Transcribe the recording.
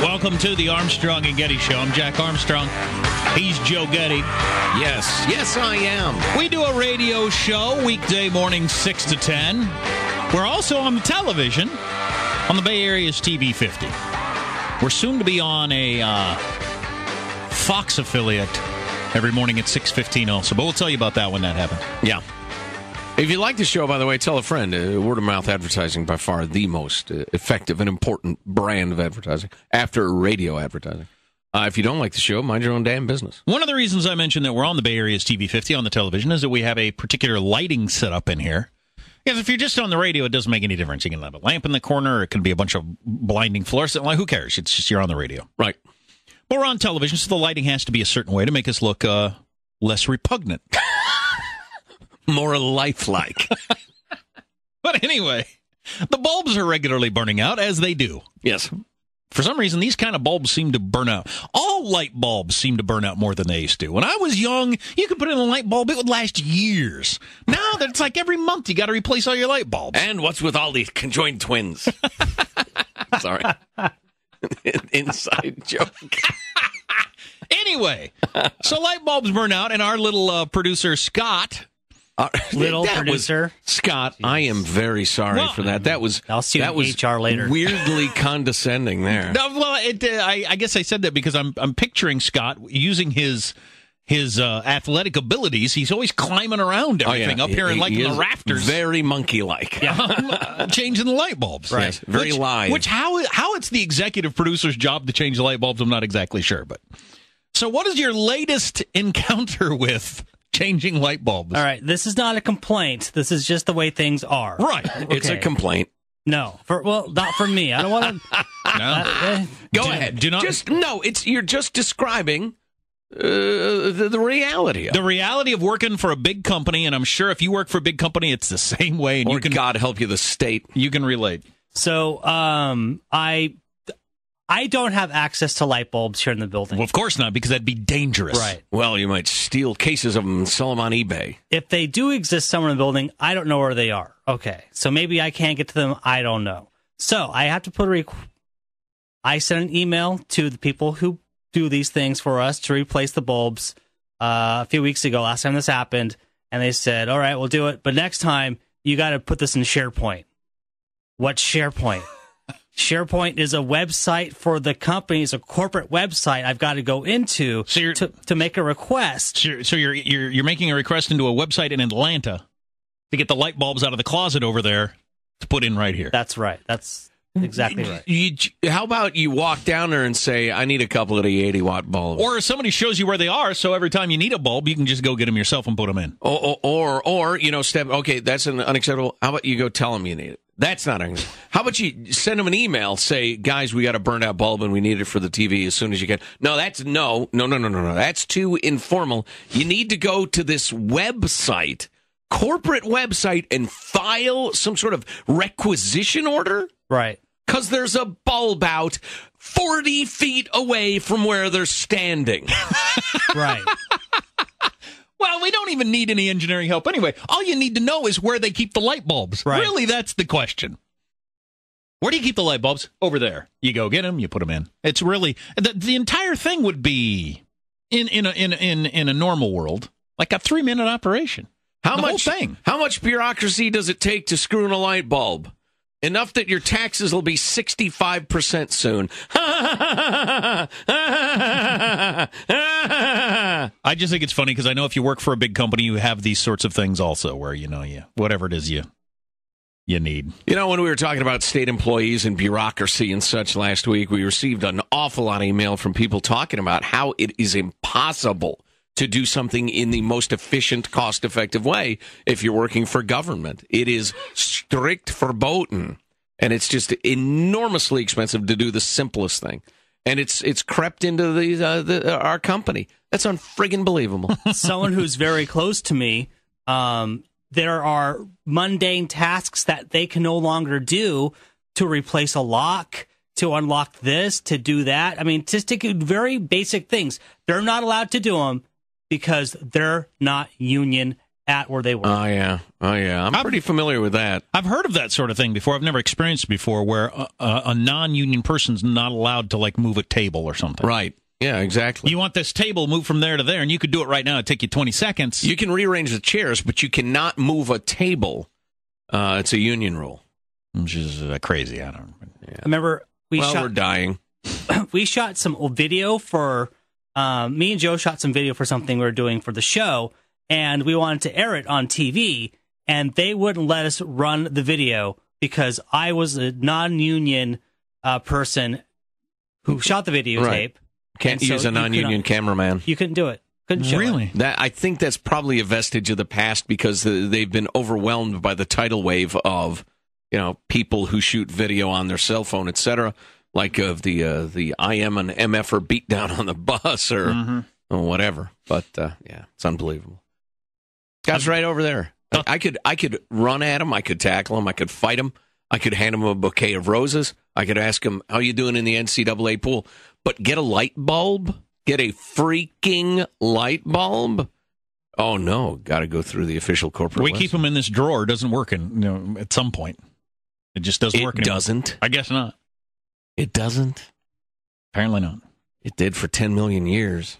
Welcome to the Armstrong and Getty Show. I'm Jack Armstrong. He's Joe Getty. Yes, I am. We do a radio show weekday morning 6 to 10. We're also on the television on the Bay Area's TV 50. We're soon to be on a Fox affiliate every morning at 6:15 also, but we'll tell you about that when that happens. Yeah. If you like the show, by the way, tell a friend. Word-of-mouth advertising, by far the most effective and important brand of advertising after radio advertising. If you don't like the show, mind your own damn business. One of the reasons I mentioned that we're on the Bay Area's TV 50 on the television is that we have a particular lighting setup in here. Because if you're just on the radio, it doesn't make any difference. You can have a lamp in the corner, or it can be a bunch of blinding fluorescent light. Who cares? It's just you're on the radio. Right. But we're on television, so the lighting has to be a certain way to make us look less repugnant. More lifelike. But anyway, the bulbs are regularly burning out, as they do. Yes. For some reason, these kind of bulbs seem to burn out. All light bulbs seem to burn out more than they used to. When I was young, you could put in a light bulb, it would last years. Now that it's like every month you got to replace all your light bulbs. And what's with all these conjoined twins? Sorry. Inside joke. Anyway, so light bulbs burn out, and our little producer, Scott... Little producer Scott, I am very sorry for that. I'll see you in HR later. Weirdly condescending there. No, well, I guess I said that because I'm picturing Scott using his athletic abilities. He's always climbing around everything up here and like in the rafters, very monkey-like, changing the light bulbs. Right, yes, very live. Which how it's the executive producer's job to change the light bulbs, I'm not exactly sure. But so, what is your latest encounter with changing light bulbs? All right, this is not a complaint. This is just the way things are. Right. Okay. It's a complaint. No, not for me. I don't want to. No. Go ahead. Do not. You're just describing the reality. The reality of working for a big company, and I'm sure if you work for a big company, it's the same way. And or God help you, the state. You can relate. So, I don't have access to light bulbs here in the building. Well, of course not, because that'd be dangerous. Right. Well, you might steal cases of them and sell them on eBay. If they do exist somewhere in the building, I don't know where they are. Okay. So maybe I can't get to them. I don't know. So I have to put I sent an email to the people who do these things for us to replace the bulbs a few weeks ago, last time this happened. And they said, all right, we'll do it. But next time, you got to put this in SharePoint. What's SharePoint? SharePoint is a website for the company. It's a corporate website I've got to go into to make a request. So you're making a request into a website in Atlanta to get the light bulbs out of the closet over there to put in right here. That's right. That's exactly right. How about you walk down there and say, I need a couple of the 80-watt bulbs. Or somebody shows you where they are, so every time you need a bulb, you can just go get them yourself and put them in. Or okay, that's unacceptable. How about you go tell them you need it? That's not unacceptable. How about you send them an email, say, guys, we got a burned out bulb and we need it for the TV as soon as you can. No. That's too informal. You need to go to this website, corporate website, and file some sort of requisition order. Right. Because there's a bulb out 40 feet away from where they're standing. Right. Well, we don't even need any engineering help anyway. All you need to know is where they keep the light bulbs. Right. Really, that's the question. Where do you keep the light bulbs? Over there. You go get them, you put them in. It's really the entire thing would be in a normal world like a 3-minute operation. How much bureaucracy does it take to screw in a light bulb? Enough that your taxes will be 65% soon. I just think it's funny because I know if you work for a big company, you have these sorts of things also where, whatever it is you need. When we were talking about state employees and bureaucracy and such last week, we received an awful lot of email from people talking about how it is impossible to do something in the most efficient, cost-effective way if you're working for government. It is strict verboten, and it's just enormously expensive to do the simplest thing. And it's crept into our company. That's unfriggin' believable. Someone who's very close to me, there are mundane tasks that they can no longer do to replace a lock, to unlock this, to do that. I mean, just to do very basic things. They're not allowed to do them because they're not union at where they work. Oh, yeah. I'm pretty familiar with that. I've heard of that sort of thing before. I've never experienced it before where a non-union person's not allowed to, like, move a table or something. Right. Yeah, exactly. You want this table moved from there to there, and you could do it right now. It'd take you 20 seconds. You can rearrange the chairs, but you cannot move a table. It's a union rule. Which is crazy. I don't know. Yeah. I remember we're dying. We shot some video for, me and Joe shot some video for something we were doing for the show, and we wanted to air it on TV, and they wouldn't let us run the video because I was a non-union person who shot the videotape. Right. Can't use a non-union cameraman. You couldn't do it. Couldn't show really? it. I think that's probably a vestige of the past because they've been overwhelmed by the tidal wave of, people who shoot video on their cell phone, etc. Like of the IM and MFer beatdown on the bus or whatever. But yeah, it's unbelievable. Guy's right over there. I could run at him. I could tackle him. I could fight him. I could hand him a bouquet of roses. I could ask him, how you doing in the NCAA pool? But get a light bulb? Get a freaking light bulb? Oh, no. Got to go through the official corporate We keep them in this drawer. It doesn't work at some point. It just doesn't work anymore. It doesn't? I guess not. It doesn't? Apparently not. It did for 10 million years.